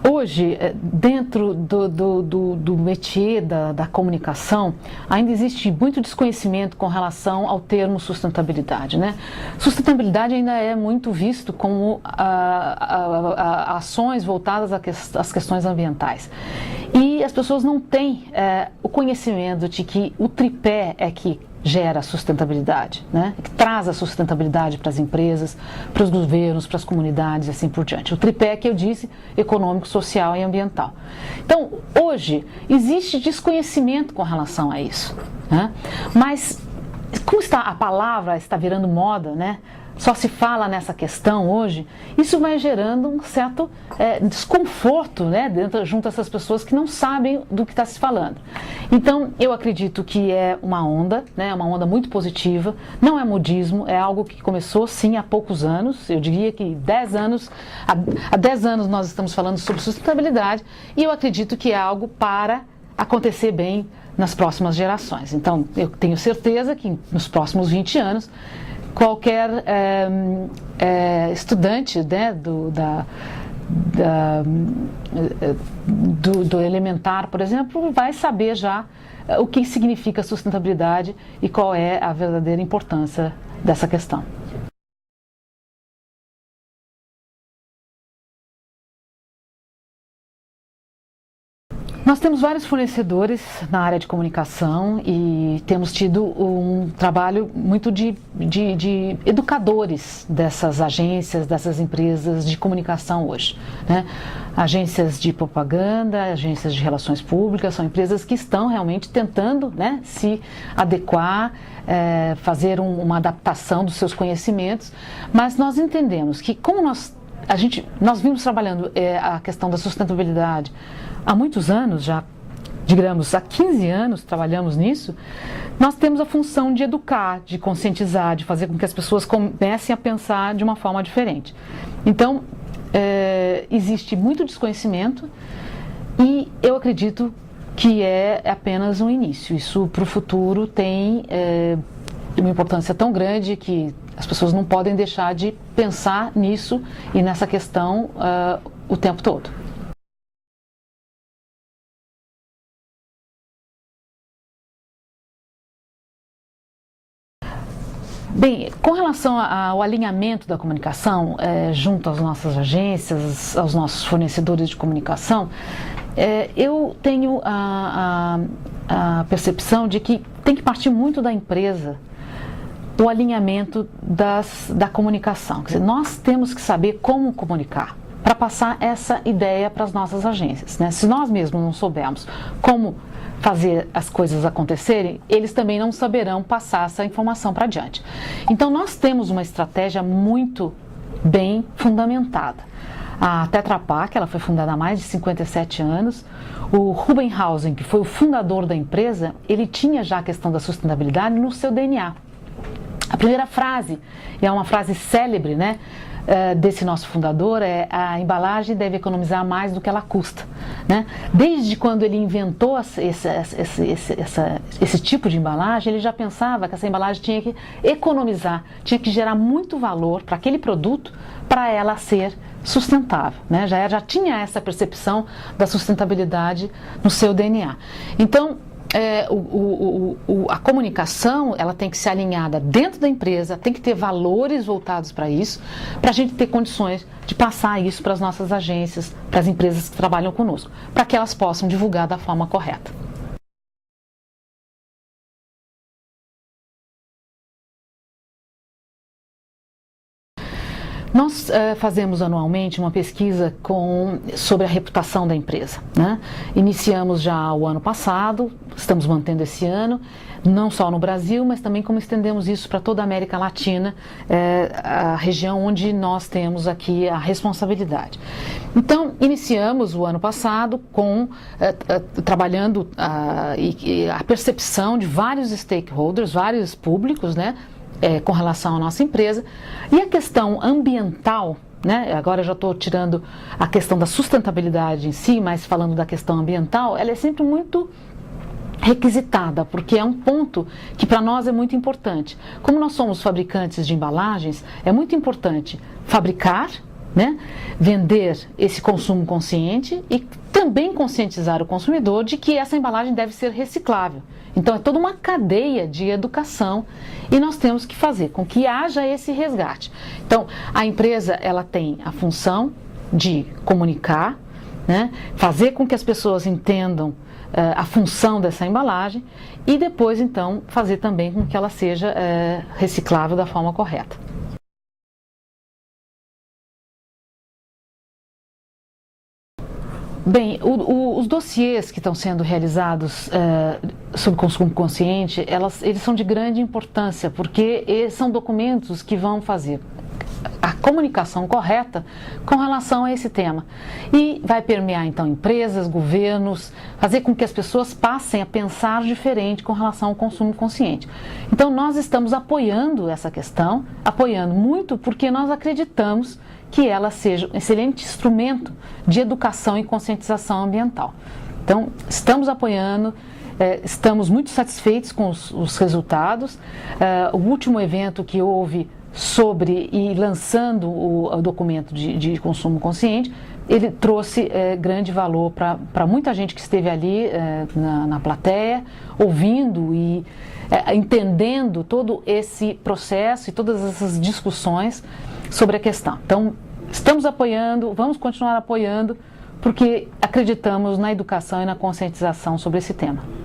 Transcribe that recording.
Hoje, dentro do métier da comunicação, ainda existe muito desconhecimento com relação ao termo sustentabilidade, né? Sustentabilidade ainda é muito visto como ações voltadas às questões ambientais. E as pessoas não têm o conhecimento de que o tripé é que gera sustentabilidade, né? Que traz a sustentabilidade para as empresas, para os governos, para as comunidades e assim por diante. O tripé que eu disse, econômico, social e ambiental. Então, hoje, existe desconhecimento com relação a isso, né? Mas, como a palavra está virando moda, né? Só se fala nessa questão hoje, isso vai gerando um certo desconforto, né, junto a essas pessoas que não sabem do que está se falando. Então, eu acredito que é uma onda, né, uma onda muito positiva, não é modismo, é algo que começou sim há poucos anos, eu diria que há 10 anos nós estamos falando sobre sustentabilidade e eu acredito que é algo para acontecer bem nas próximas gerações. Então, eu tenho certeza que nos próximos 20 anos, qualquer estudante, né, do elementar, por exemplo, vai saber já o que significa sustentabilidade e qual é a verdadeira importância dessa questão. Nós temos vários fornecedores na área de comunicação e temos tido um trabalho muito de educadores dessas agências, dessas empresas de comunicação hoje, né? Agências de propaganda, agências de relações públicas, são empresas que estão realmente tentando, né, se adequar, fazer uma adaptação dos seus conhecimentos, mas nós entendemos que como nós vimos trabalhando a questão da sustentabilidade há muitos anos, já digamos há 15 anos trabalhamos nisso, nós temos a função de educar, de conscientizar, de fazer com que as pessoas comecem a pensar de uma forma diferente. Então, existe muito desconhecimento e eu acredito que é apenas um início. Isso para o futuro tem uma importância tão grande que as pessoas não podem deixar de pensar nisso e nessa questão o tempo todo. Bem, com relação ao alinhamento da comunicação junto às nossas agências, aos nossos fornecedores de comunicação, eu tenho a percepção de que tem que partir muito da empresa o alinhamento da comunicação. Quer dizer, nós temos que saber como comunicar para passar essa ideia para as nossas agências, né? Se nós mesmos não soubermos como fazer as coisas acontecerem, eles também não saberão passar essa informação para adiante. Então, nós temos uma estratégia muito bem fundamentada. A Tetra Pak, ela foi fundada há mais de 57 anos. O Rubinhausen, que foi o fundador da empresa, ele tinha já a questão da sustentabilidade no seu DNA. A primeira frase, é uma frase célebre, né, desse nosso fundador, a embalagem deve economizar mais do que ela custa, né? Desde quando ele inventou esse tipo de embalagem, ele já pensava que essa embalagem tinha que economizar, tinha que gerar muito valor para aquele produto para ela ser sustentável, né? Já tinha essa percepção da sustentabilidade no seu DNA. Então, a comunicação, ela tem que ser alinhada dentro da empresa, tem que ter valores voltados para isso, para a gente ter condições de passar isso para as nossas agências, para as empresas que trabalham conosco, para que elas possam divulgar da forma correta. Nós fazemos anualmente uma pesquisa sobre a reputação da empresa, né? Iniciamos já o ano passado, estamos mantendo esse ano, não só no Brasil, mas também como estendemos isso para toda a América Latina, a região onde nós temos aqui a responsabilidade. Então, iniciamos o ano passado trabalhando a percepção de vários stakeholders, vários públicos, né? Com relação à nossa empresa, e a questão ambiental, né? Agora eu já estou tirando a questão da sustentabilidade em si, mas falando da questão ambiental, ela é sempre muito requisitada, porque é um ponto que para nós é muito importante. Como nós somos fabricantes de embalagens, é muito importante fabricar né, vender esse consumo consciente e também conscientizar o consumidor de que essa embalagem deve ser reciclável. Então é toda uma cadeia de educação e nós temos que fazer com que haja esse resgate. Então a empresa ela tem a função de comunicar, né, fazer com que as pessoas entendam a função dessa embalagem e depois então fazer também com que ela seja reciclável da forma correta. Bem, os dossiês que estão sendo realizados sobre consumo consciente, eles são de grande importância, porque são documentos que vão fazer a comunicação correta com relação a esse tema. E vai permear, então, empresas, governos, fazer com que as pessoas passem a pensar diferente com relação ao consumo consciente. Então, nós estamos apoiando essa questão, apoiando muito porque nós acreditamos que ela seja um excelente instrumento de educação e conscientização ambiental. Então, estamos apoiando, estamos muito satisfeitos com os resultados. O último evento que houve sobre e lançando o documento de consumo consciente, ele trouxe grande valor para muita gente que esteve ali na plateia, ouvindo e entendendo todo esse processo e todas essas discussões sobre a questão. Então, estamos apoiando, vamos continuar apoiando, porque acreditamos na educação e na conscientização sobre esse tema.